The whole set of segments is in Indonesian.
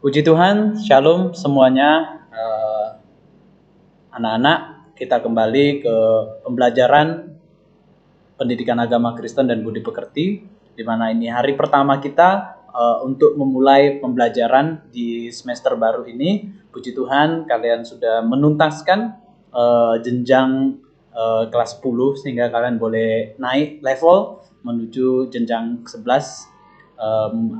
Puji Tuhan, Shalom semuanya. Anak-anak, kita kembali ke pembelajaran pendidikan agama Kristen dan budi pekerti, di mana ini hari pertama kita untuk memulai pembelajaran di semester baru ini. Puji Tuhan, kalian sudah menuntaskan jenjang kelas 10 sehingga kalian boleh naik level menuju jenjang 11.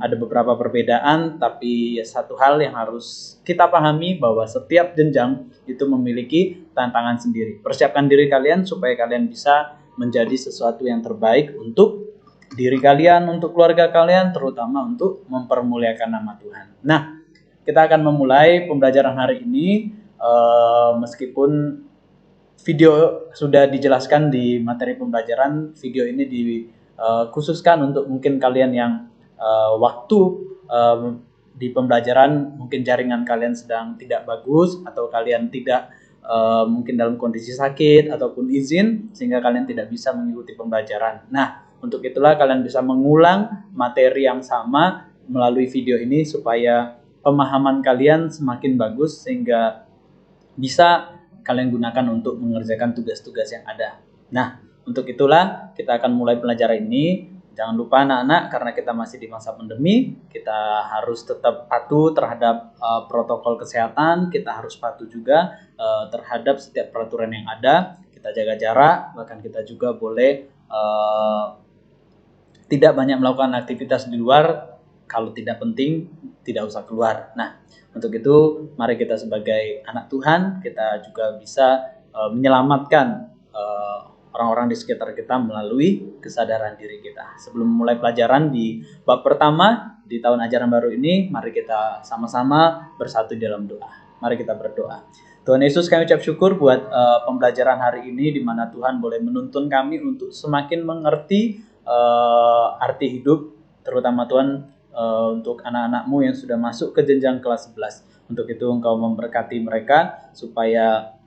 Ada beberapa perbedaan, tapi satu hal yang harus kita pahami bahwa setiap jenjang itu memiliki tantangan sendiri. Persiapkan diri kalian supaya kalian bisa menjadi sesuatu yang terbaik untuk diri kalian, untuk keluarga kalian, terutama untuk mempermuliakan nama Tuhan. Nah, kita akan memulai pembelajaran hari ini, meskipun video sudah dijelaskan di materi pembelajaran. Video ini dikhususkan untuk mungkin kalian yang waktu di pembelajaran mungkin jaringan kalian sedang tidak bagus, atau kalian tidak mungkin dalam kondisi sakit ataupun izin sehingga kalian tidak bisa mengikuti pembelajaran. Nah, untuk itulah kalian bisa mengulang materi yang sama melalui video ini supaya pemahaman kalian semakin bagus sehingga bisa kalian gunakan untuk mengerjakan tugas-tugas yang ada. Nah, untuk itulah kita akan mulai pelajaran ini. Jangan lupa anak-anak, karena kita masih di masa pandemi, kita harus tetap patuh terhadap protokol kesehatan. Kita harus patuh juga terhadap setiap peraturan yang ada. Kita jaga jarak, bahkan kita juga boleh tidak banyak melakukan aktivitas di luar. Kalau tidak penting, tidak usah keluar. Nah, untuk itu mari kita sebagai anak Tuhan, kita juga bisa menyelamatkan orang-orang di sekitar kita melalui kesadaran diri kita. Sebelum mulai pelajaran di bab pertama di tahun ajaran baru ini, mari kita sama-sama bersatu dalam doa. Mari kita berdoa. Tuhan Yesus, kami ucap syukur buat pembelajaran hari ini, di mana Tuhan boleh menuntun kami untuk semakin mengerti arti hidup, terutama Tuhan untuk anak-anak-Mu yang sudah masuk ke jenjang kelas 11. Untuk itu Engkau memberkati mereka supaya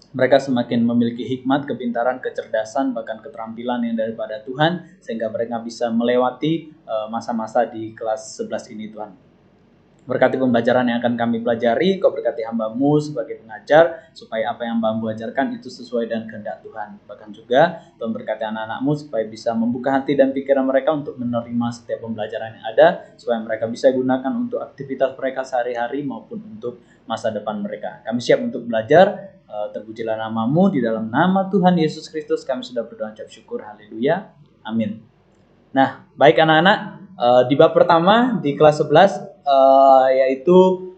mereka semakin memiliki hikmat, kepintaran, kecerdasan, bahkan keterampilan yang daripada Tuhan, sehingga mereka bisa melewati masa-masa di kelas 11 ini, Tuhan. Berkati pembelajaran yang akan kami pelajari, Kau berkati hamba-Mu sebagai pengajar, supaya apa yang hamba-Mu ajarkan itu sesuai dengan kehendak Tuhan. Bahkan juga Tuhan berkati anak-anak-Mu supaya bisa membuka hati dan pikiran mereka untuk menerima setiap pembelajaran yang ada, supaya mereka bisa gunakan untuk aktivitas mereka sehari-hari maupun untuk masa depan mereka. Kami siap untuk belajar. Terpujilah nama-Mu, di dalam nama Tuhan Yesus Kristus kami sudah berdoa ucap syukur. Haleluya. Amin. Nah, baik anak-anak, di bab pertama di kelas 11 yaitu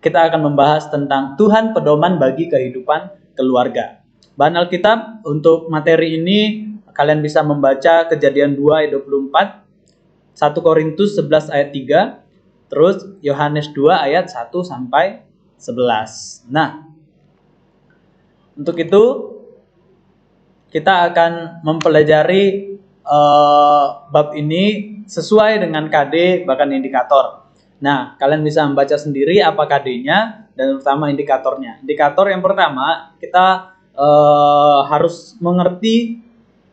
kita akan membahas tentang Tuhan pedoman bagi kehidupan keluarga. Bahan Alkitab untuk materi ini kalian bisa membaca Kejadian 2 ayat 24, 1 Korintus 11 ayat 3, terus Yohanes 2 ayat 1 sampai 11. Nah, untuk itu kita akan mempelajari bab ini sesuai dengan KD bahkan indikator. Nah, kalian bisa membaca sendiri apa KD-nya dan terutama indikatornya. Indikator yang pertama, kita harus mengerti,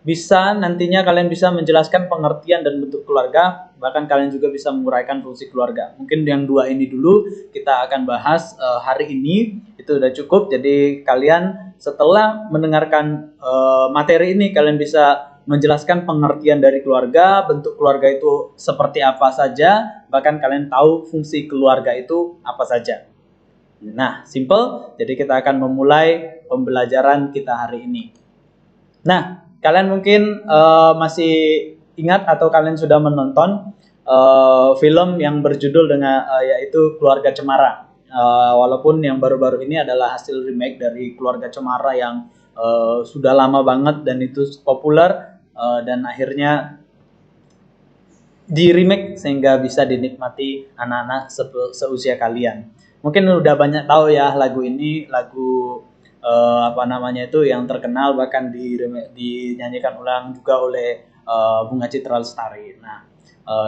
bisa nantinya kalian bisa menjelaskan pengertian dan bentuk keluarga, bahkan kalian juga bisa menguraikan fungsi keluarga. Mungkin yang dua ini dulu kita akan bahas hari ini, itu udah cukup. Jadi kalian setelah mendengarkan materi ini, kalian bisa menjelaskan pengertian dari keluarga, bentuk keluarga itu seperti apa saja, bahkan kalian tahu fungsi keluarga itu apa saja. Nah, simple. Jadi kita akan memulai pembelajaran kita hari ini. Nah, kalian mungkin masih ingat atau kalian sudah menonton film yang berjudul dengan yaitu Keluarga Cemara. Walaupun yang baru-baru ini adalah hasil remake dari Keluarga Cemara yang sudah lama banget dan itu populer, dan akhirnya di remake sehingga bisa dinikmati anak-anak seusia kalian. Mungkin udah banyak tahu ya lagu ini, lagu itu yang terkenal, bahkan dinyanyikan ulang juga oleh Bunga Citra Lestari. Nah,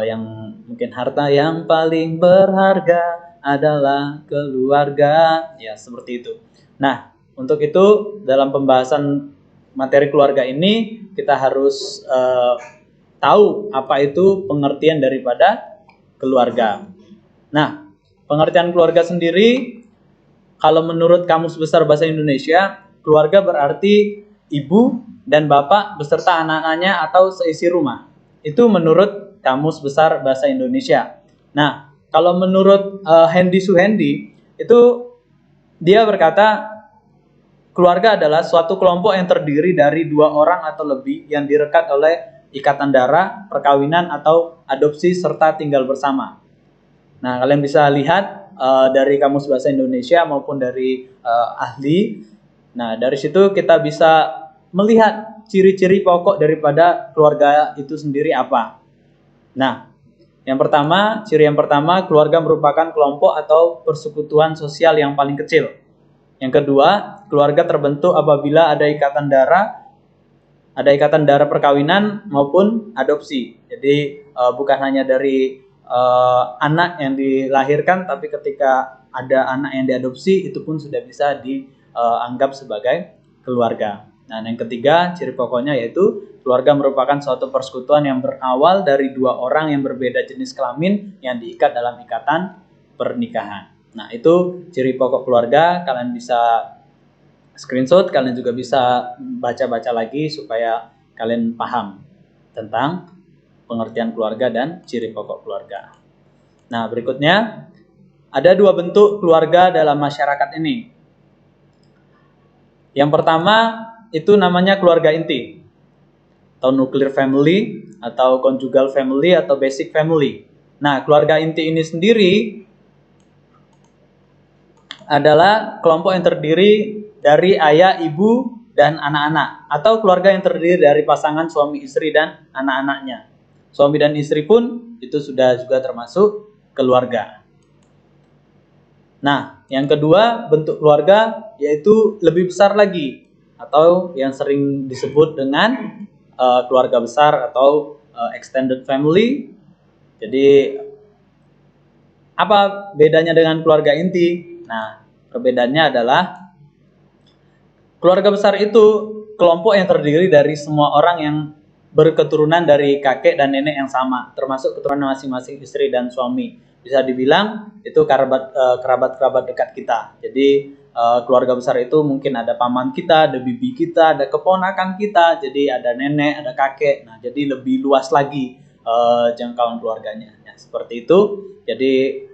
yang mungkin harta yang paling berharga adalah keluarga, ya seperti itu. Nah, untuk itu dalam pembahasan materi keluarga ini kita harus tahu apa itu pengertian daripada keluarga. Nah, pengertian keluarga sendiri, kalau menurut Kamus Besar Bahasa Indonesia, keluarga berarti ibu dan bapak beserta anak-anaknya atau seisi rumah. Itu menurut Kamus Besar Bahasa Indonesia. Nah, kalau menurut Hendy Suhendi, itu dia berkata, keluarga adalah suatu kelompok yang terdiri dari 2 orang atau lebih yang direkat oleh ikatan darah, perkawinan, atau adopsi, serta tinggal bersama. Nah, kalian bisa lihat dari Kamus Bahasa Indonesia maupun dari ahli. Nah, dari situ kita bisa melihat ciri-ciri pokok daripada keluarga itu sendiri apa. Nah, ciri yang pertama, keluarga merupakan kelompok atau persekutuan sosial yang paling kecil. Yang kedua, keluarga terbentuk apabila ada ikatan darah perkawinan maupun adopsi. Jadi bukan hanya dari anak yang dilahirkan, tapi ketika ada anak yang diadopsi, itu pun sudah bisa dianggap sebagai keluarga. Nah, yang ketiga, ciri pokoknya yaitu keluarga merupakan suatu persekutuan yang berawal dari 2 orang yang berbeda jenis kelamin yang diikat dalam ikatan pernikahan. Nah, itu ciri pokok keluarga. Kalian bisa screenshot, kalian juga bisa baca-baca lagi supaya kalian paham tentang pengertian keluarga dan ciri pokok keluarga. Nah, berikutnya ada 2 bentuk keluarga dalam masyarakat ini. Yang pertama itu namanya keluarga inti, atau nuclear family, atau conjugal family, atau basic family. Nah, keluarga inti ini sendiri adalah kelompok yang terdiri dari ayah, ibu, dan anak-anak, atau keluarga yang terdiri dari pasangan suami istri dan anak-anaknya. Suami dan istri pun itu sudah juga termasuk keluarga. Nah, yang kedua bentuk keluarga yaitu lebih besar lagi, atau yang sering disebut dengan keluarga besar atau extended family. Jadi apa bedanya dengan keluarga inti? Nah, perbedaannya adalah keluarga besar itu kelompok yang terdiri dari semua orang yang berketurunan dari kakek dan nenek yang sama, termasuk keturunan masing-masing istri dan suami. Bisa dibilang itu kerabat-kerabat dekat kita. Jadi keluarga besar itu mungkin ada paman kita, ada bibi kita, ada keponakan kita, jadi ada nenek, ada kakek. Nah, jadi lebih luas lagi jangkauan keluarganya. Ya, seperti itu. Jadi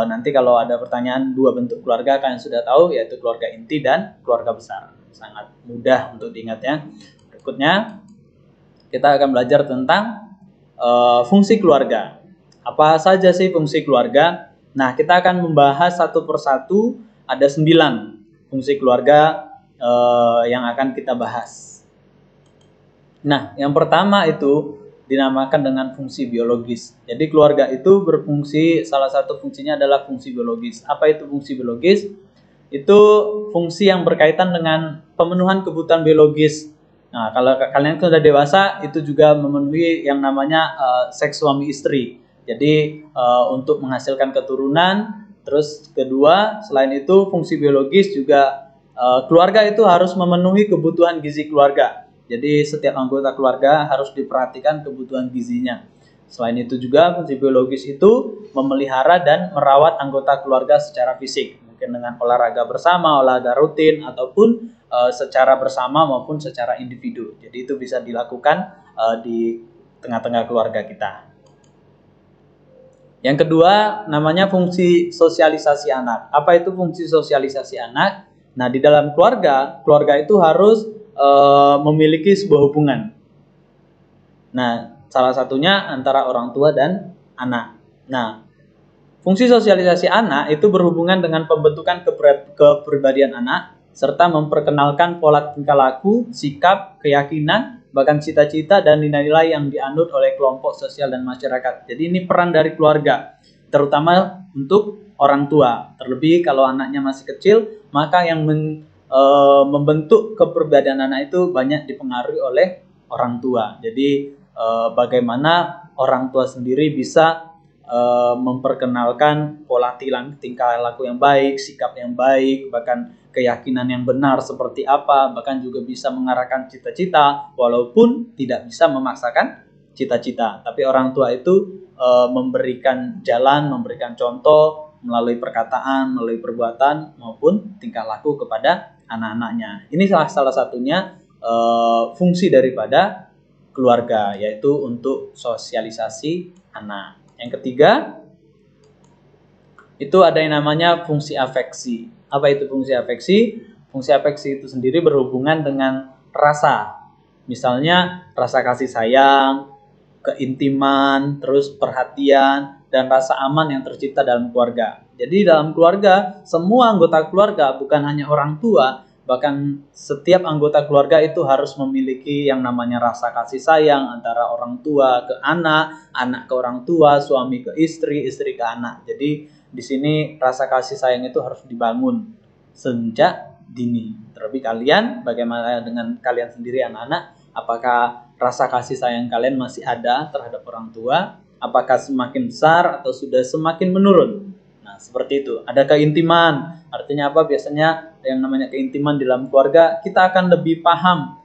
nanti kalau ada pertanyaan 2 bentuk keluarga, kalian sudah tahu, yaitu keluarga inti dan keluarga besar. Sangat mudah untuk diingat ya. Berikutnya kita akan belajar tentang fungsi keluarga. Apa saja sih fungsi keluarga? Nah, kita akan membahas satu persatu. Ada 9 fungsi keluarga yang akan kita bahas. Nah, yang pertama itu dinamakan dengan fungsi biologis. Jadi keluarga itu berfungsi, salah satu fungsinya adalah fungsi biologis. Apa itu fungsi biologis? Itu fungsi yang berkaitan dengan pemenuhan kebutuhan biologis. Nah, kalau kalian sudah dewasa, itu juga memenuhi yang namanya seks suami istri. Jadi untuk menghasilkan keturunan. Terus kedua, selain itu fungsi biologis juga keluarga itu harus memenuhi kebutuhan gizi keluarga. Jadi setiap anggota keluarga harus diperhatikan kebutuhan gizinya. Selain itu juga fungsi biologis itu memelihara dan merawat anggota keluarga secara fisik. Mungkin dengan olahraga bersama, olahraga rutin, ataupun secara bersama maupun secara individu. Jadi itu bisa dilakukan di tengah-tengah keluarga kita. Yang kedua namanya fungsi sosialisasi anak. Apa itu fungsi sosialisasi anak? Nah, di dalam keluarga itu harus memiliki sebuah hubungan. Nah, salah satunya antara orang tua dan anak. Nah, fungsi sosialisasi anak itu berhubungan dengan pembentukan kepribadian anak, serta memperkenalkan pola tingkah laku, sikap, keyakinan, bahkan cita-cita dan nilai-nilai yang dianut oleh kelompok sosial dan masyarakat. Jadi ini peran dari keluarga, terutama untuk orang tua. Terlebih kalau anaknya masih kecil, maka yang membentuk kepribadian anak itu banyak dipengaruhi oleh orang tua. Jadi bagaimana orang tua sendiri bisa memperkenalkan pola tingkah laku yang baik, sikap yang baik, bahkan keyakinan yang benar seperti apa, bahkan juga bisa mengarahkan cita-cita walaupun tidak bisa memaksakan cita-cita. Tapi orang tua itu memberikan jalan, memberikan contoh melalui perkataan, melalui perbuatan maupun tingkah laku kepada anak-anaknya. Ini salah satunya fungsi daripada keluarga, yaitu untuk sosialisasi anak. Yang ketiga, itu ada yang namanya fungsi afeksi. Apa itu fungsi afeksi? Fungsi afeksi itu sendiri berhubungan dengan rasa. Misalnya rasa kasih sayang, keintiman, terus perhatian, dan rasa aman yang tercipta dalam keluarga. Jadi dalam keluarga, semua anggota keluarga, bukan hanya orang tua, bahkan setiap anggota keluarga itu harus memiliki yang namanya rasa kasih sayang antara orang tua ke anak, anak ke orang tua, suami ke istri, istri ke anak. Jadi di sini rasa kasih sayang itu harus dibangun sejak dini. Terlebih kalian, bagaimana dengan kalian sendiri anak-anak? Apakah rasa kasih sayang kalian masih ada terhadap orang tua? Apakah semakin besar atau sudah semakin menurun? Nah, seperti itu. Ada keintiman. Artinya apa? Biasanya yang namanya keintiman di dalam keluarga, kita akan lebih paham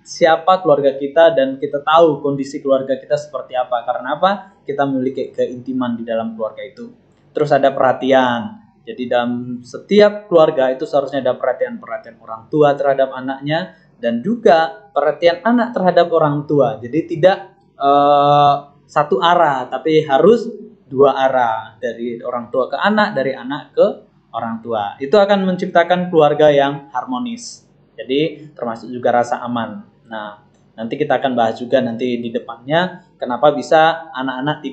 siapa keluarga kita dan kita tahu kondisi keluarga kita seperti apa. Karena apa? Kita memiliki keintiman di dalam keluarga itu. Terus ada perhatian. Jadi dalam setiap keluarga itu seharusnya ada perhatian orang tua terhadap anaknya dan juga perhatian anak terhadap orang tua. Jadi tidak satu arah, tapi harus dua arah, dari orang tua ke anak, dari anak ke orang tua. Itu akan menciptakan keluarga yang harmonis. Jadi termasuk juga rasa aman. Nah, nanti kita akan bahas juga nanti di depannya kenapa bisa anak-anak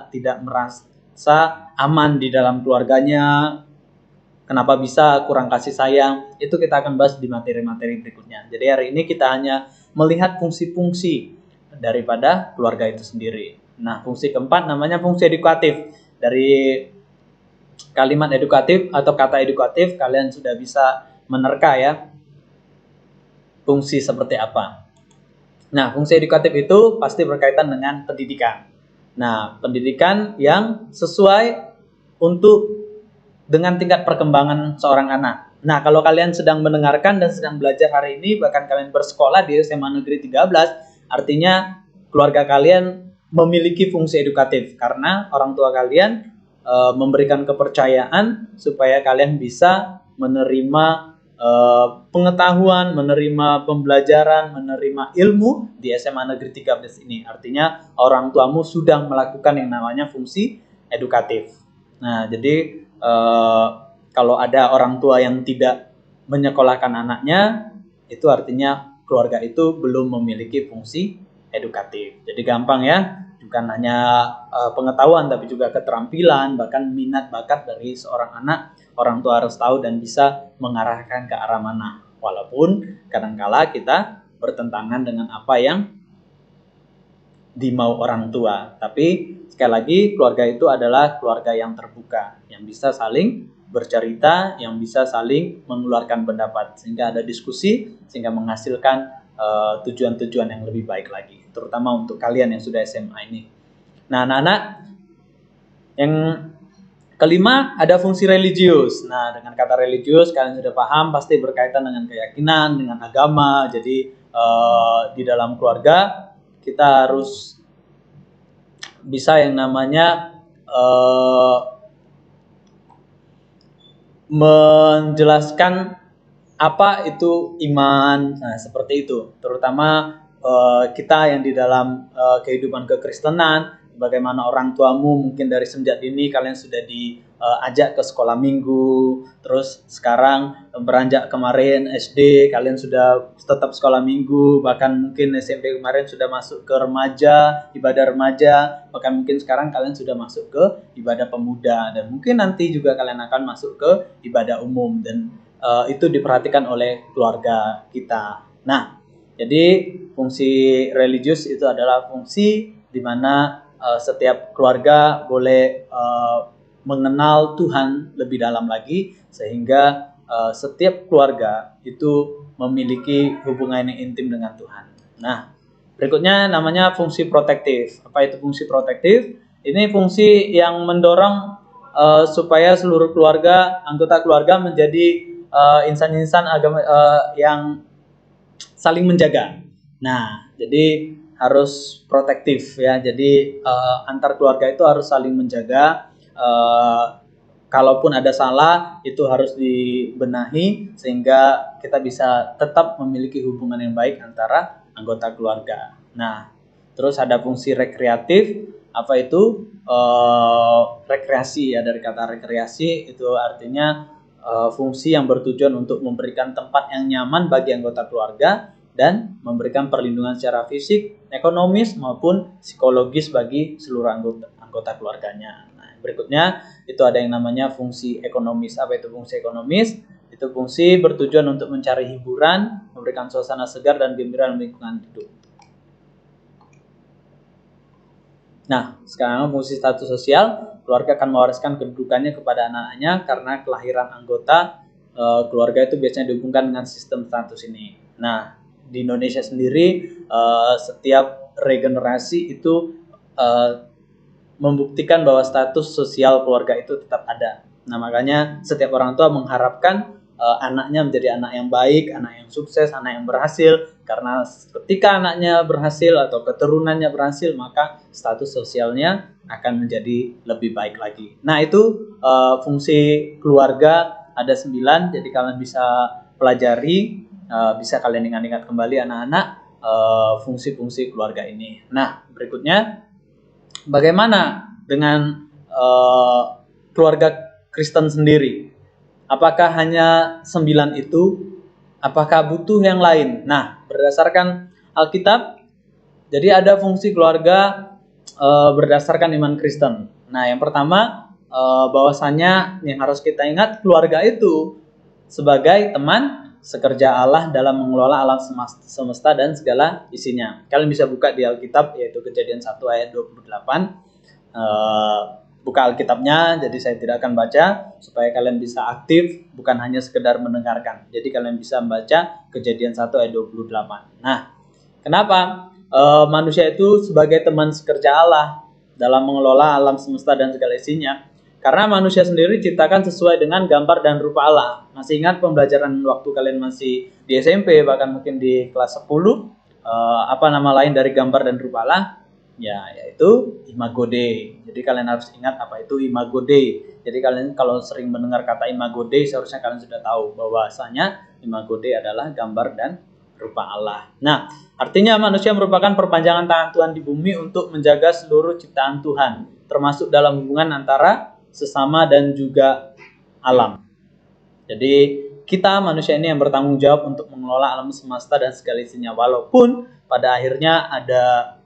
tidak merasa aman di dalam keluarganya, kenapa bisa kurang kasih sayang. Itu kita akan bahas di materi-materi berikutnya. Jadi hari ini kita hanya melihat fungsi-fungsi daripada keluarga itu sendiri. Nah, fungsi keempat namanya fungsi edukatif. Dari kalimat edukatif atau kata edukatif kalian sudah bisa menerka ya fungsi seperti apa. Nah, fungsi edukatif itu pasti berkaitan dengan pendidikan. Nah, pendidikan yang sesuai dengan tingkat perkembangan seorang anak. Nah, kalau kalian sedang mendengarkan dan sedang belajar hari ini, bahkan kalian bersekolah di SMA Negeri 13, artinya keluarga kalian memiliki fungsi edukatif karena orang tua kalian memberikan kepercayaan supaya kalian bisa menerima pengetahuan, menerima pembelajaran, menerima ilmu di SMA Negeri 13 ini. Artinya orang tuamu sudah melakukan yang namanya fungsi edukatif. Nah, jadi kalau ada orang tua yang tidak menyekolahkan anaknya, itu artinya keluarga itu belum memiliki fungsi edukatif. Jadi gampang ya, bukan hanya pengetahuan tapi juga keterampilan, bahkan minat bakat dari seorang anak, orang tua harus tahu dan bisa mengarahkan ke arah mana. Walaupun kadangkala kita bertentangan dengan apa yang dimau orang tua. Tapi sekali lagi keluarga itu adalah keluarga yang terbuka, yang bisa saling bercerita, yang bisa saling mengeluarkan pendapat sehingga ada diskusi, sehingga menghasilkan tujuan-tujuan yang lebih baik lagi, terutama untuk kalian yang sudah SMA ini. Nah, anak-anak, yang kelima ada fungsi religius. Nah, dengan kata religius kalian sudah paham, pasti berkaitan dengan keyakinan, dengan agama. Jadi di dalam keluarga kita harus bisa yang namanya menjelaskan apa itu iman. Nah, seperti itu. Terutama kita yang di dalam kehidupan kekristenan, bagaimana orang tuamu mungkin dari sejak dini kalian sudah diajak ke sekolah minggu, terus sekarang beranjak kemarin SD kalian sudah tetap sekolah minggu, bahkan mungkin SMP kemarin sudah masuk ke remaja, ibadah remaja, bahkan mungkin sekarang kalian sudah masuk ke ibadah pemuda, dan mungkin nanti juga kalian akan masuk ke ibadah umum, dan itu diperhatikan oleh keluarga kita. Nah, jadi fungsi religius itu adalah fungsi di mana setiap keluarga boleh mengenal Tuhan lebih dalam lagi, sehingga setiap keluarga itu memiliki hubungan yang intim dengan Tuhan. Nah, berikutnya namanya fungsi protektif. Apa itu fungsi protektif? Ini fungsi yang mendorong supaya seluruh keluarga, anggota keluarga menjadi insan-insan agama yang saling menjaga. Nah, jadi harus protektif ya. Jadi antar keluarga itu harus saling menjaga. kalaupun ada salah itu harus dibenahi sehingga kita bisa tetap memiliki hubungan yang baik antara anggota keluarga. Nah, terus ada fungsi rekreatif. Apa itu? Rekreasi ya, dari kata rekreasi itu artinya fungsi yang bertujuan untuk memberikan tempat yang nyaman bagi anggota keluarga dan memberikan perlindungan secara fisik, ekonomis maupun psikologis bagi seluruh anggota keluarganya. Nah, berikutnya itu ada yang namanya fungsi ekonomis. Apa itu fungsi ekonomis? Itu fungsi bertujuan untuk mencari hiburan, memberikan suasana segar dan gembira dalam lingkungan hidup. Nah, sekarang fungsi status sosial, keluarga akan mewariskan kedudukannya kepada anak-anaknya karena kelahiran anggota keluarga itu biasanya dihubungkan dengan sistem status ini. Nah, di Indonesia sendiri setiap regenerasi itu membuktikan bahwa status sosial keluarga itu tetap ada. Nah, makanya setiap orang tua mengharapkan anaknya menjadi anak yang baik, anak yang sukses, anak yang berhasil. Karena ketika anaknya berhasil atau keturunannya berhasil, maka status sosialnya akan menjadi lebih baik lagi. Nah, itu fungsi keluarga ada 9, jadi kalian bisa pelajari, bisa kalian ingat-ingat kembali anak-anak fungsi-fungsi keluarga ini. Nah, berikutnya bagaimana dengan keluarga Kristen sendiri? Apakah hanya 9 itu? Apakah butuh yang lain? Nah, berdasarkan Alkitab, jadi ada fungsi keluarga berdasarkan iman Kristen. Nah, yang pertama bahwasanya yang harus kita ingat, keluarga itu sebagai teman sekerja Allah dalam mengelola alam semesta dan segala isinya. Kalian bisa buka di Alkitab, yaitu Kejadian 1 ayat 28. Buka Alkitabnya, jadi saya tidak akan baca supaya kalian bisa aktif, bukan hanya sekedar mendengarkan. Jadi kalian bisa membaca Kejadian 1 ayat 28. Nah, kenapa manusia itu sebagai teman sekerja Allah dalam mengelola alam semesta dan segala isinya? Karena manusia sendiri diciptakan sesuai dengan gambar dan rupa Allah. Masih ingat pembelajaran waktu kalian masih di SMP, bahkan mungkin di kelas 10, apa nama lain dari gambar dan rupa Allah? Ya, yaitu Imago Dei. Jadi kalian harus ingat apa itu Imago Dei. Jadi kalian kalau sering mendengar kata Imago Dei, seharusnya kalian sudah tahu bahwasanya Imago Dei adalah gambar dan rupa Allah. Nah, artinya manusia merupakan perpanjangan tangan Tuhan di bumi untuk menjaga seluruh ciptaan Tuhan, termasuk dalam hubungan antara sesama dan juga alam. Jadi kita manusia ini yang bertanggung jawab untuk mengelola alam semesta dan segala isinya, walaupun pada akhirnya ada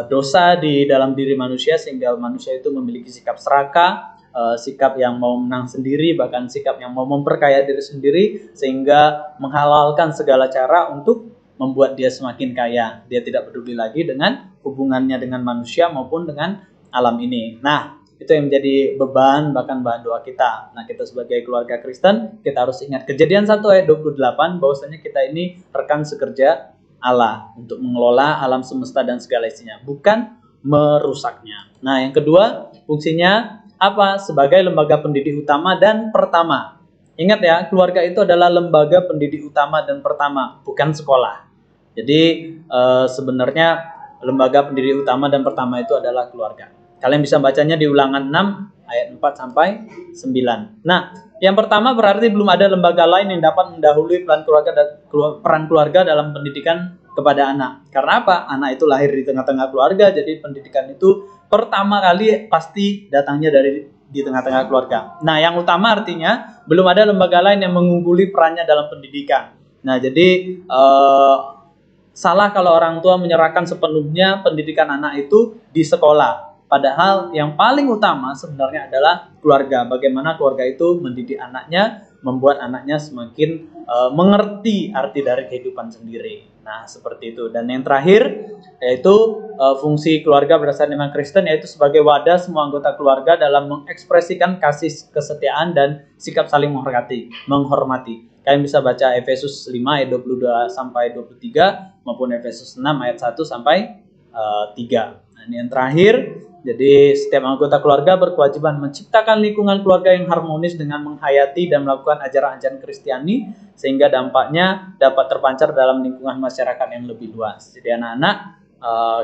dosa di dalam diri manusia sehingga manusia itu memiliki sikap serakah, sikap yang mau menang sendiri, bahkan sikap yang mau memperkaya diri sendiri sehingga menghalalkan segala cara untuk membuat dia semakin kaya. Dia tidak peduli lagi dengan hubungannya dengan manusia maupun dengan alam ini. Nah, itu yang menjadi beban, bahkan bahan doa kita. Nah, kita sebagai keluarga Kristen, kita harus ingat Kejadian 1 ayat 28 bahwasanya kita ini rekan sekerja Allah untuk mengelola alam semesta dan segala isinya, bukan merusaknya. Nah, yang kedua, fungsinya apa? Sebagai lembaga pendidik utama dan pertama. Ingat ya, keluarga itu adalah lembaga pendidik utama dan pertama, bukan sekolah. Jadi sebenarnya lembaga pendidik utama dan pertama itu adalah keluarga. Kalian bisa bacanya di Ulangan 6 ayat 4 sampai 9. Nah, yang pertama berarti belum ada lembaga lain yang dapat mendahului peran keluarga dalam pendidikan kepada anak. Karena apa? Anak itu lahir di tengah-tengah keluarga, jadi pendidikan itu pertama kali pasti datangnya dari di tengah-tengah keluarga. Nah, yang utama artinya belum ada lembaga lain yang mengungguli perannya dalam pendidikan. Nah, jadi salah kalau orang tua menyerahkan sepenuhnya pendidikan anak itu di sekolah. Padahal yang paling utama sebenarnya adalah keluarga. Bagaimana keluarga itu mendidik anaknya, membuat anaknya semakin mengerti arti dari kehidupan sendiri. Nah, seperti itu. Dan yang terakhir yaitu fungsi keluarga berdasarkan iman Kristen, yaitu sebagai wadah semua anggota keluarga dalam mengekspresikan kasih kesetiaan dan sikap saling menghormati. Kalian bisa baca Efesus 5 ayat 22 sampai 23 maupun Efesus 6 ayat 1 sampai 3. Nah, ini yang terakhir. Jadi setiap anggota keluarga berkewajiban menciptakan lingkungan keluarga yang harmonis dengan menghayati dan melakukan ajaran-ajaran Kristiani sehingga dampaknya dapat terpancar dalam lingkungan masyarakat yang lebih luas. Jadi anak-anak,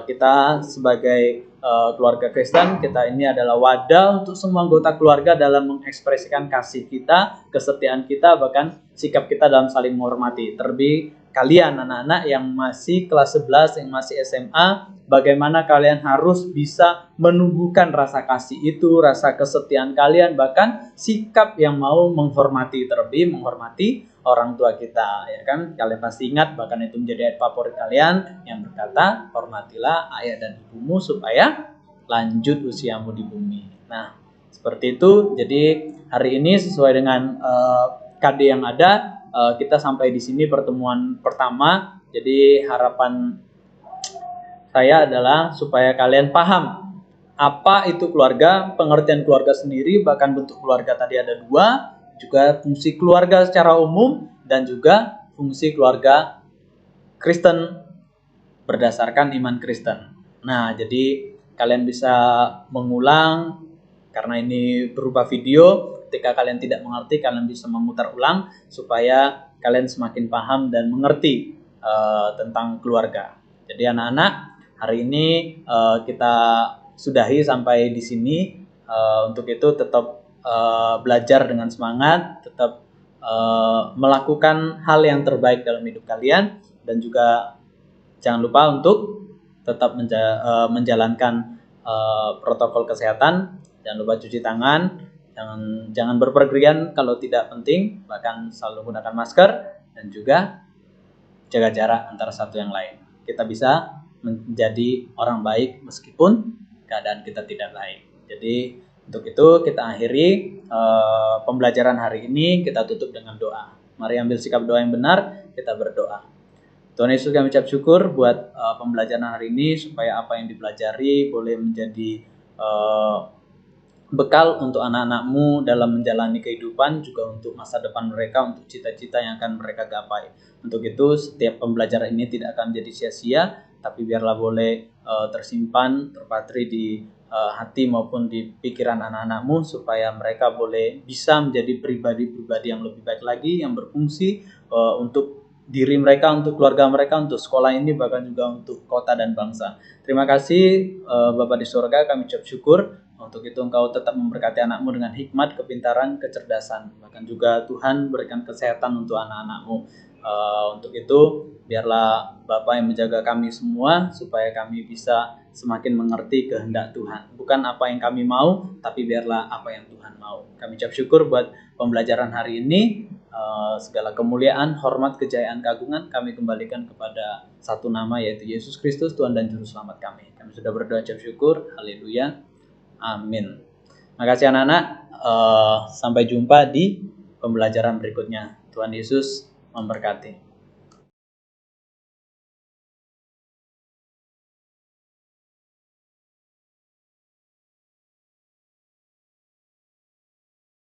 kita sebagai keluarga Kristen, kita ini adalah wadah untuk semua anggota keluarga dalam mengekspresikan kasih kita, kesetiaan kita, bahkan sikap kita dalam saling menghormati. Terlebih kalian anak-anak yang masih kelas 11, yang masih SMA, bagaimana kalian harus bisa menumbuhkan rasa kasih itu, rasa kesetiaan kalian, bahkan sikap yang mau menghormati, terlebih menghormati orang tua kita, ya kan? Kalian pasti ingat, bahkan itu menjadi ayat favorit kalian yang berkata, hormatilah ayah dan ibumu supaya lanjut usiamu di bumi. Nah, seperti itu. Jadi hari ini sesuai dengan KD yang ada, kita sampai di sini pertemuan pertama. Jadi harapan saya adalah supaya kalian paham apa itu keluarga, pengertian keluarga sendiri, bahkan bentuk keluarga tadi ada dua, juga fungsi keluarga secara umum, dan juga fungsi keluarga Kristen berdasarkan iman Kristen. Nah, jadi kalian bisa mengulang, karena ini berupa video, ketika kalian tidak mengerti, kalian bisa memutar ulang, supaya kalian semakin paham dan mengerti tentang keluarga. Jadi anak-anak, hari ini kita sudahi sampai di sini. Untuk itu tetap belajar dengan semangat, tetap melakukan hal yang terbaik dalam hidup kalian, dan juga jangan lupa untuk tetap menjalankan protokol kesehatan. Jangan lupa cuci tangan, jangan berpergian kalau tidak penting, bahkan selalu gunakan masker, dan juga jaga jarak antara satu yang lain. Kita bisa menjadi orang baik meskipun keadaan kita tidak baik. Jadi untuk itu kita akhiri pembelajaran hari ini, kita tutup dengan doa. Mari ambil sikap doa yang benar, kita berdoa. Tuhan Yesus, kami ucap syukur buat pembelajaran hari ini, supaya apa yang dipelajari boleh menjadi bekal untuk anak-anakmu dalam menjalani kehidupan, juga untuk masa depan mereka, untuk cita-cita yang akan mereka gapai. Untuk itu setiap pembelajaran ini tidak akan menjadi sia-sia, tapi biarlah boleh tersimpan, terpatri di hati maupun di pikiran anak-anakmu, supaya mereka boleh bisa menjadi pribadi-pribadi yang lebih baik lagi, yang berfungsi untuk diri mereka, untuk keluarga mereka, untuk sekolah ini, bahkan juga untuk kota dan bangsa. Terima kasih Bapa di surga, kami ucap syukur. Untuk itu Engkau tetap memberkati anakmu dengan hikmat, kepintaran, kecerdasan. Bahkan juga Tuhan berikan kesehatan untuk anak-anakmu. Untuk itu biarlah Bapa yang menjaga kami semua, supaya kami bisa semakin mengerti kehendak Tuhan. Bukan apa yang kami mau, tapi biarlah apa yang Tuhan mau. Kami ucap syukur buat pembelajaran hari ini. Segala kemuliaan, hormat, kejayaan, keagungan kami kembalikan kepada satu nama, yaitu Yesus Kristus, Tuhan dan Juru Selamat kami. Kami sudah berdoa ucap syukur. Haleluya. Amin. Makasih anak-anak. Sampai jumpa di pembelajaran berikutnya. Tuhan Yesus memberkati.